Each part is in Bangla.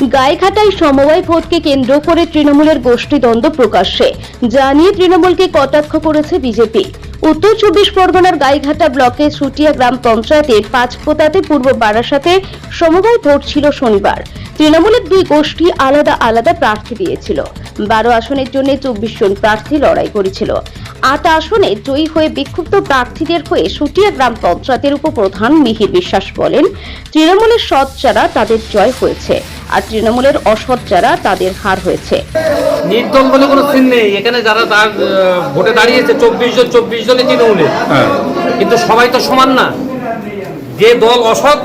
গাইঘাটায় সমবায় ভোটকে কেন্দ্র করে তৃণমূলের গোষ্ঠীদ্বন্দ্ব প্রকাশ্যে, যা নিয়ে তৃণমূলকে কটাক্ষ করেছে বিজেপি। উত্তর 24 পরগনার গাইঘাটা ব্লকের সুটিয়া গ্রাম পঞ্চায়েতের পাঁচপোতাতে পূর্ব বারাসাতে সমবায় ভোট ছিল শনিবার। তৃণমূলের দুই গোষ্ঠী আলাদা আলাদা প্রার্থী দিয়েছিল। 12 আসনের জন্য 24 জন প্রার্থী লড়াই করেছিল। 8 আসনে জয়ী হয়ে বিক্ষুব্ধ প্রার্থীদের হয়ে সুটিয়া গ্রাম পঞ্চায়েতের উপপ্রধান মিহির বিশ্বাস বলেন, তৃণমূলের সৎ যারা তাদের জয় হয়েছে, আর তৃণমূলের অসৎ যারা তাদের হার হয়েছে। নির্দল বলে কোনো সিন নেই এখানে, যারা তার ভোটে দাঁড়িয়েছে 24 জনই তৃণমূলের, কিন্তু সবাই তো সমান না। যে দল অসৎ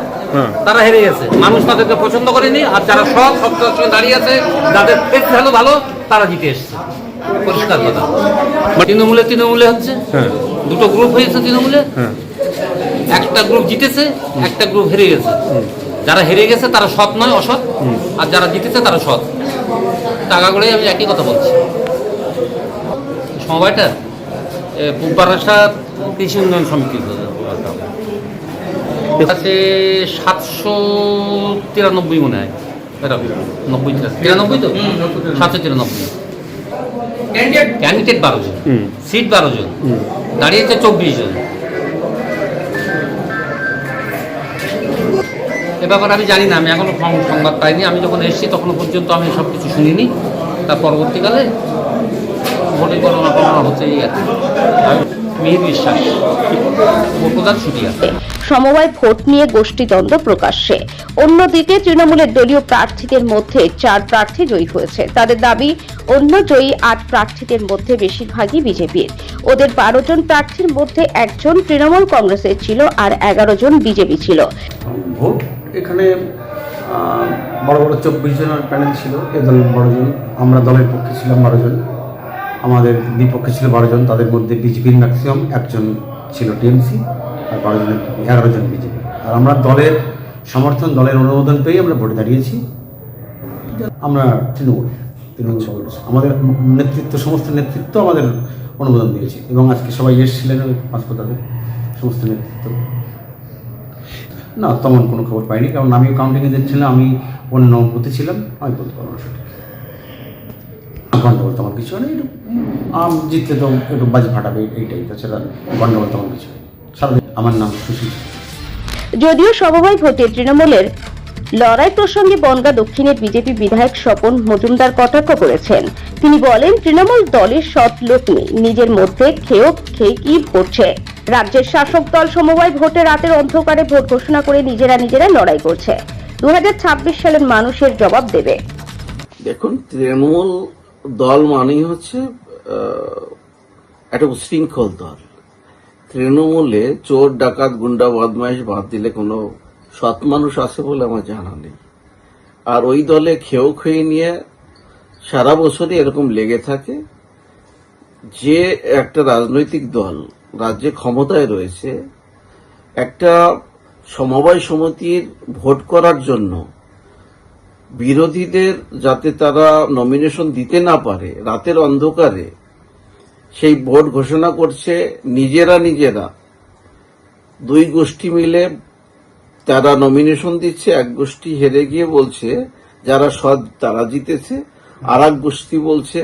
তারা হেরে গেছে, মানুষ তাদেরকে পছন্দ করেনি, আর যারা সৎ সৎতার সঙ্গে দাঁড়িয়ে আছে, যাদের ফেস ভ্যালু ভালো, তারা জিতে এসছে। পরিষ্কার কথা। তৃণমূলে হচ্ছে দুটো গ্রুপ হয়েছে তৃণমূলে, একটা গ্রুপ জিতেছে, একটা গ্রুপ হেরে গেছে। যারা হেরে গেছে তারা সৎ নয়, অসৎ, আর যারা জিতেছে তারা সৎ। টাকা করে আমি একই কথা বলছি। সমবায়টা পূর্ব বারাসা কৃষি উন্নয়ন সমিতি আছে 793 মনে হয়, 93 তো 793। ক্যান্ডিডেট 12 জন, সিট 12 জন, দাঁড়িয়েছে 24 জন। এ ব্যাপারে আমি জানি না, আমি এখনো সংবাদ পাইনি। আমি যখন এসেছি তখনও পর্যন্ত আমি সব কিছু শুনিনি। তার পরবর্তীকালে ভোটের গণনা হচ্ছে এই আর কি। মিহির বিশ্বাস, উপপ্রধান সুটিয়া। সমবায় ভোট নিয়ে গোষ্ঠীদ্বন্দ্ব প্রকাশ্যে। অন্যদিকে তৃণমূলের দলীয় প্রার্থীদের মধ্যে 4 প্রার্থী জয়ী হয়েছে। তাদের দাবি, অন্য জয়ী 8 প্রার্থীদের মধ্যে বেশিরভাগই বিজেপির। ওদের 12 জন প্রার্থীর মধ্যে একজন তৃণমূল কংগ্রেসের ছিল, আর 11 জন বিজেপি ছিল। ভোট এখানে বড় বড় 24 জনের প্যানেল ছিল। এ দল 12 জন, আমরা দলের পক্ষে ছিলাম 12 জন, আমাদের বিপক্ষে ছিল 12 জন। তাদের মধ্যে বিজেপির ম্যাক্সিমাম একজন ছিল টিএমসি, আর 11 জন বিজেপি। আর আমরা দলের সমর্থন, দলের অনুমোদন পেয়ে আমরা ভোটে দাঁড়িয়েছি। আমরা তৃণমূল আমাদের নেতৃত্ব, সমস্ত নেতৃত্ব আমাদের অনুমোদন দিয়েছে, এবং আজকে সবাই এসেছিলেন ওই হাসপাতালে, সমস্ত নেতৃত্ব। না, তেমন কোনো খবর পাইনি, কারণ আমিও কাউন্টিংয়ে দিচ্ছিলাম, আমি অন্য বুথে ছিলাম, আমি বলতে পারবো না সঠিক। গন্ডগোল তেমন কিছু নেই, জিতলে তো একটু বাজি ফাটাবে এইটাই, তাছাড়া গন্ডগোল তেমন কিছু নেই। সারাদিন আমার নাম সুশীল। যদিও সমবায় ভোটে তৃণমূলের লড়াই প্রসঙ্গে বনগাঁ দক্ষিণের বিজেপি বিধায়ক স্বপন মজুমদার কটাক্ষ করেছেন। তিনি বলেন, তৃণমূল দলের সৎ লোক নেই, নিজের মধ্যে খেয়ে কি করছে। রাজ্যের শাসক দল সমবায় ভোটে রাতের অন্ধকারে ভোট ঘোষণা করে নিজেরা লড়াই করছে। 2026 সালের মানুষের জবাব দেবে। দেখুন, তৃণমূল দল মানেই হচ্ছে একটা উশৃঙ্খল দল। তৃণমূলে চোর, ডাকাত, গুন্ডা, বদমাইশ বাদ দিলে কোনো সৎ মানুষ আছে বলে আমার জানা নেই। আর ওই দলে খেয়ে নিয়ে সারা বছরই এরকম লেগে থাকে। যে একটা রাজনৈতিক দল রাজ্যে ক্ষমতায় রয়েছে, একটা সমবায় সমিতির ভোট করার জন্য বিরোধীদের যাতে তারা নমিনেশন দিতে না পারে, রাতের অন্ধকারে সেই ভোট ঘোষণা করছে নিজেরা। দুই গোষ্ঠী মিলে তারা নমিনেশন দিচ্ছে। এক গোষ্ঠী হেরে গিয়ে বলছে যারা সৎ তারা জিতেছে, আর এক গোষ্ঠী বলছে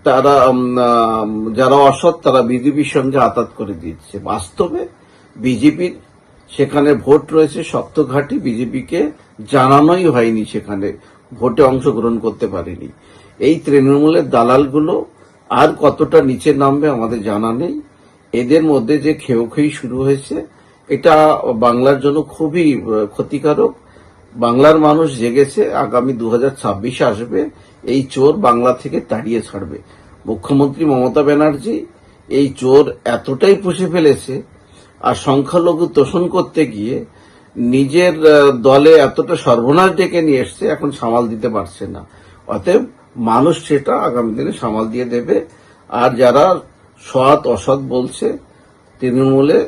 তারা যারা অসৎ তারা বিজেপির সঙ্গে আতাত করে দিচ্ছে। বাস্তবে বিজেপির সেখানে ভোট রয়েছে শক্ত ঘাঁটি, বিজেপিকে জানানোই হয়নি, সেখানে ভোটে অংশগ্রহণ করতে পারেনি। এই তৃণমূলের দালালগুলো আর কতটা নিচে নামবে আমাদের জানা নেই। এদের মধ্যে যে খেয়ে শুরু হয়েছে, এটা বাংলার জন্য খুবই ক্ষতিকারক। বাংলার মানুষ জেগেছে, আগামী 2026 আসবে, এই চোর বাংলা থেকে তাড়িয়ে ছাড়বে। মুখ্যমন্ত্রী মমতা ব্যানার্জি এই চোর এতটাই পুষে ফেলেছে, আর সংখ্যালঘু তোষণ করতে গিয়ে নিজের দলে এতটা সর্বনাশ ডেকে নিয়ে এসছে, এখন সামাল দিতে পারছে না। অতএব মানুষ সেটা আগামী দিনে সামাল দিয়ে দেবে। আর যারা সৎ অসৎ বলছে, তৃণমূলে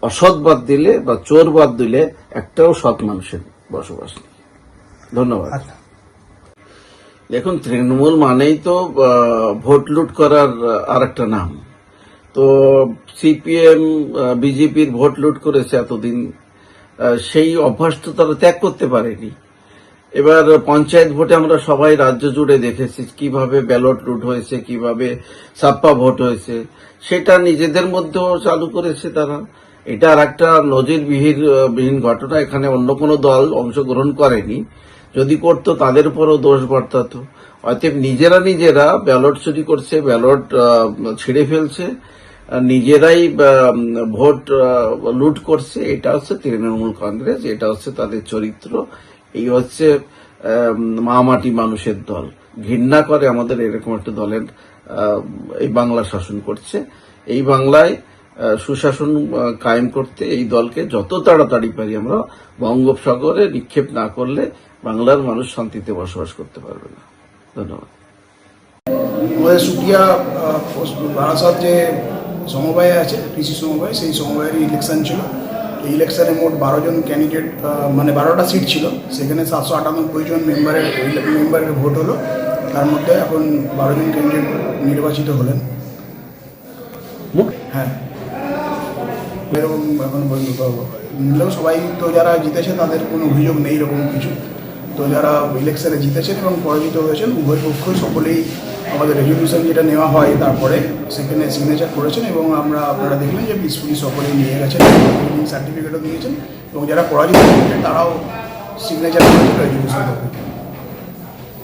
অসৎ বাদ দিলে বা চোর বাদ দিলে একটাও সৎ মানুষের বসবাস নেই। ধন্যবাদ। দেখুন, তৃণমূল মানেই তো ভোট লুট করার আর একটা নাম। তো সিপিএম, বিজেপির ভোট লুট করেছে এতদিন, সেই অভ্যাস তো তারা ত্যাগ করতে পারেনি। এবার পঞ্চায়েত ভোটে আমরা সবাই রাজ্য জুড়ে দেখেছি কিভাবে ব্যালট লুট হয়েছে, কিভাবে ছাপ্পা ভোট হয়েছে। সেটা নিজেদের মধ্যেও চালু করেছে তারা। এটা আর একটা নজিরবিহীন ঘটনা। এখানে অন্য কোনো দল অংশগ্রহণ করেনি। যদি করতো তাদের উপরও দোষ বর্তাতো। অতএব নিজেরা ব্যালট চুরি করছে, ব্যালট ছিঁড়ে ফেলছে, নিজেরাই ভোট লুট করছে। এটা হচ্ছে তৃণমূল কংগ্রেস, এটা হচ্ছে তাদের চরিত্র। এই হচ্ছে মাটি মানুষের দল। ঘৃণা করে আমাদের এরকম একটা দলের এই বাংলা শাসন করছে। এই বাংলায় সুশাসন কায়েম করতে এই দলকে যত তাড়াতাড়ি পারি আমরা বঙ্গোপসাগরে নিক্ষেপ না করলে বাংলার মানুষ শান্তিতে বসবাস করতে পারবে না। ধন্যবাদ। আমাদের সুটিয়া বারাসাত যে সমবায় আছে, কৃষি সমবায়, সেই সমবায়েরই ইলেকশন ছিল। এই ইলেকশনে মোট 12 জন ক্যান্ডিডেট, মানে 12টা সিট ছিল। সেখানে 798 জন মেম্বারের ভোট হলো। তার মধ্যে এখন 12 জন ক্যান্ডিডেট নির্বাচিত হলেন। হ্যাঁ, এরকম এখন সবাই তো যারা জিতেছে তাদের কোনো অভিযোগ নেই এরকম কিছু। তো যারা ইলেকশনে জিতেছেন এবং পরাজিত হয়েছেন উভয় পক্ষই সকলেই আমাদের রেজলিউশন যেটা নেওয়া হয় তারপরে সেখানে সিগনেচার করেছেন এবং আপনারা দেখলেন যে পিসফুলি সকলেই নিয়ে গেছেন, সার্টিফিকেটও দিয়েছেন এবং যারা পরাজিত হয়েছেন তারাও সিগনেচার করেছেন রেজলিউশন।